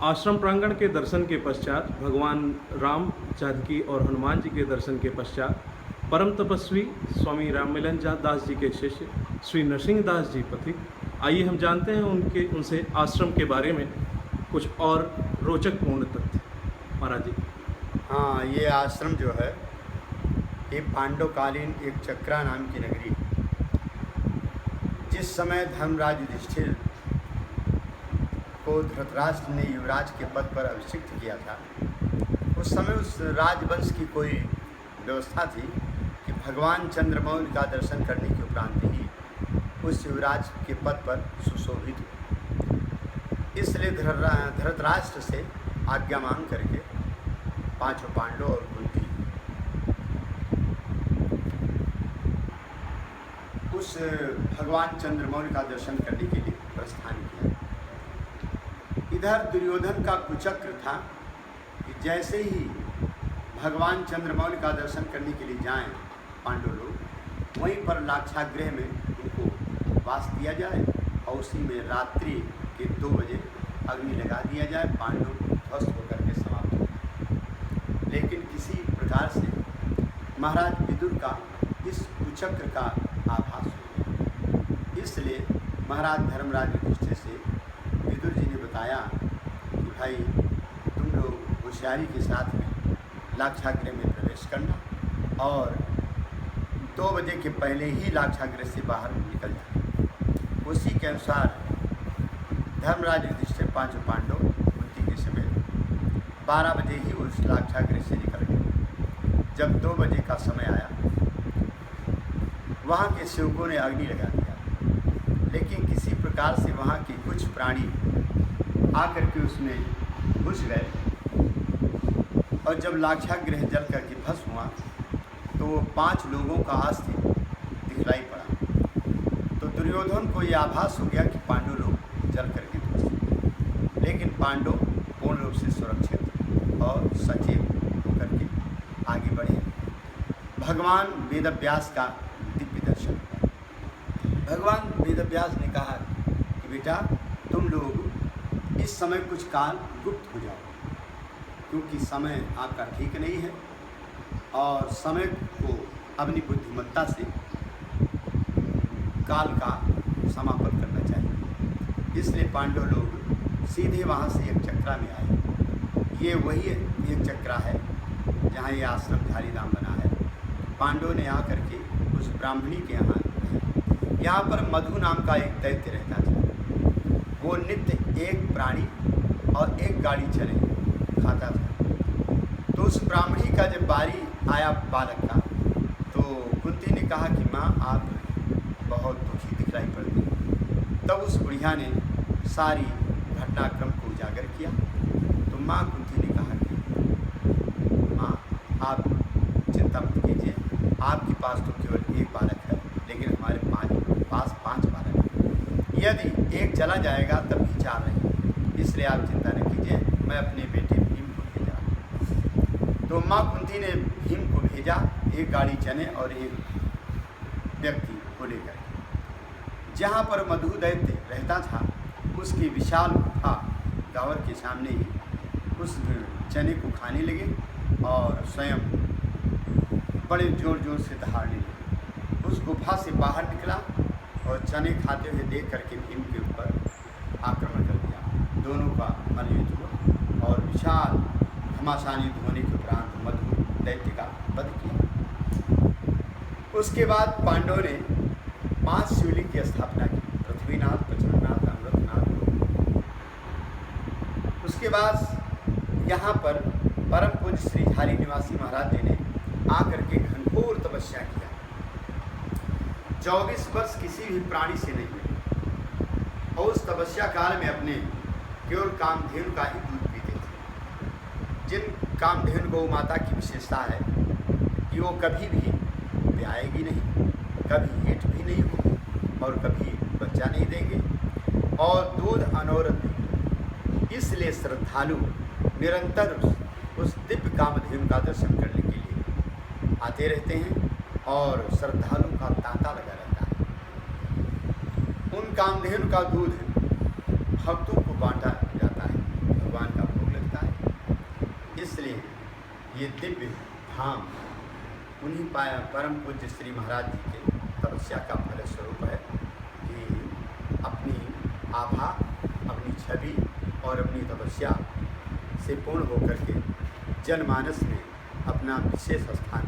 आश्रम प्रांगण के दर्शन के पश्चात भगवान राम, जानकी और हनुमान जी के दर्शन के पश्चात परम तपस्वी स्वामी राममिलन दास जी के शिष्य श्री नरसिंह दास जी पथिक। आइए हम जानते हैं उनसे आश्रम के बारे में कुछ और रोचक पूर्ण तथ्य। महाराज जी। हाँ, ये आश्रम जो है ये पांडवकालीन एक चक्रा नाम की नगरी है। जिस समय धर्मराज युधिष्ठिर को धृतराष्ट्र ने युवराज के पद पर अभिषिक्त किया था, उस समय उस राजवंश की कोई व्यवस्था थी कि भगवान चंद्रमौली का दर्शन करने के उपरांत ही उस युवराज के पद पर सुशोभित हुए। इसलिए धृतराष्ट्र से आज्ञा मांग करके पांचों पांडव और कुंती उस भगवान चंद्रमौली का दर्शन करने के लिए प्रस्थान किया। इधर दुर्योधन का कुचक्र था कि जैसे ही भगवान चंद्रमौली का दर्शन करने के लिए जाएं पांडव लोग, वहीं पर लाक्षागृह में उनको वास दिया जाए और उसी में रात्रि के 2 बजे अग्नि लगा दिया जाए, पांडव ध्वस्त होकर के समाप्त हो। लेकिन किसी प्रकार से महाराज विदुर का इस कुचक्र का आभास हो गया। इसलिए महाराज धर्मराज युधिष्ठिर से विदुर जी ने बताया कि भाई तुम लोग होशियारी के साथ में लाक्षागृह में प्रवेश करना और 2 बजे के पहले ही लाक्षागृह से बाहर निकल जाना। उसी के अनुसार धर्मराज युधिष्ठिर पांचों पांडव कुंती के समेत 12 बजे ही उस लाक्षागृह से निकल गए। जब 2 बजे का समय आया, वहाँ के सेवकों ने अग्नि लगा दिया, लेकिन किसी प्रकार से वहाँ के कुछ प्राणी आकर के उसमें घुस गए और जब लाक्षागृह जल करके भस्म हुआ तो वो 5 लोगों का अस्थि दिखलाई पड़ा। तो दुर्योधन को ये आभास हो गया कि पांडव लोग जल करके ध्वस्त, लेकिन पांडव पूर्ण रूप से सुरक्षित और सचेत होकर के आगे बढ़े। भगवान वेदव्यास का दिव्य दर्शन। भगवान वेदव्यास ने कहा कि बेटा तुम लोग इस समय कुछ काल गुप्त हो जाओ, क्योंकि समय आपका ठीक नहीं है और समय को अपनी बुद्धिमत्ता से काल का समापन करना चाहिए। इसलिए पांडव लोग सीधे वहाँ से एक चक्रा में आए। ये वही एक चक्रा है जहाँ ये आश्रम धारीधाम बना है। पांडव ने आकर के उस ब्राह्मणी के यहाँ पर मधु नाम का एक दैत्य रहता था। वो नित्य एक प्राणी और एक गाड़ी चने खाता था। तो उस ब्राह्मणी का जब बारी आया बालक का, तो कुंती ने कहा कि माँ आप बहुत दुखी दिखलाई पड़ती। तब उस बुढ़िया ने सारी घटनाक्रम को उजागर किया। तो माँ कुंती ने कहा कि माँ आप चिंता मत कीजिए, आपके पास तो केवल एक बालक है, लेकिन हमारे पास 5 बालक हैं। यदि एक चला जाएगा तब भी 4 रहेंगे, इसलिए आप चिंता न कीजिए, मैं अपने बेटे भीम को भेजा। तो माँ कुंती ने भीम को भेजा, एक गाड़ी चने और एक व्यक्ति को लेकर। जहाँ पर मधु दैत्य रहता था उसकी विशाल गुफा गावर के सामने ही उस चने को खाने लगे और स्वयं बड़े जोर जोर से दहाड़ने लगे। उस गुफा से बाहर निकला और चने खाते हुए देख करके भीम के ऊपर आक्रमण कर दिया। दोनों का मल्लयुद्ध हुआ और विशाल घमासान युद्ध होने के उपरांत मधु दैत्य का वध किया। उसके बाद पांडवों ने 5 शिवलिंग की स्थापना की, पृथ्वीनाथ, प्रचंडनाथ, अमृतनाथ। उसके बाद यहाँ पर परम पूज्य श्री हरि निवासी महाराज जी ने आकर के घनघोर तपस्या किया। 24 वर्ष किसी भी प्राणी से नहीं मिले और उस तपस्या काल में अपने केवल कामधेनु का ही दूध पीते थे। जिन कामधेनु गौ माता की विशेषता है कि वो कभी भी ब्याएगी नहीं, कभी हीट भी नहीं होगी और कभी बच्चा नहीं देंगे और दूध अनवरत देंगे। इसलिए श्रद्धालु निरंतर उस दिव्य कामधेनु का दर्शन करने के लिए आते रहते हैं और श्रद्धालु का तांता लगा रहता है। उन कामधेनु का दूध भक्तों को बांटा जाता है। भगवान का ये दिव्य धाम उन्हीं परम पूज्य श्री महाराज जी के तपस्या का फलस्वरूप है कि अपनी आभा, अपनी छवि और अपनी तपस्या से पूर्ण होकर के जनमानस में अपना विशेष स्थान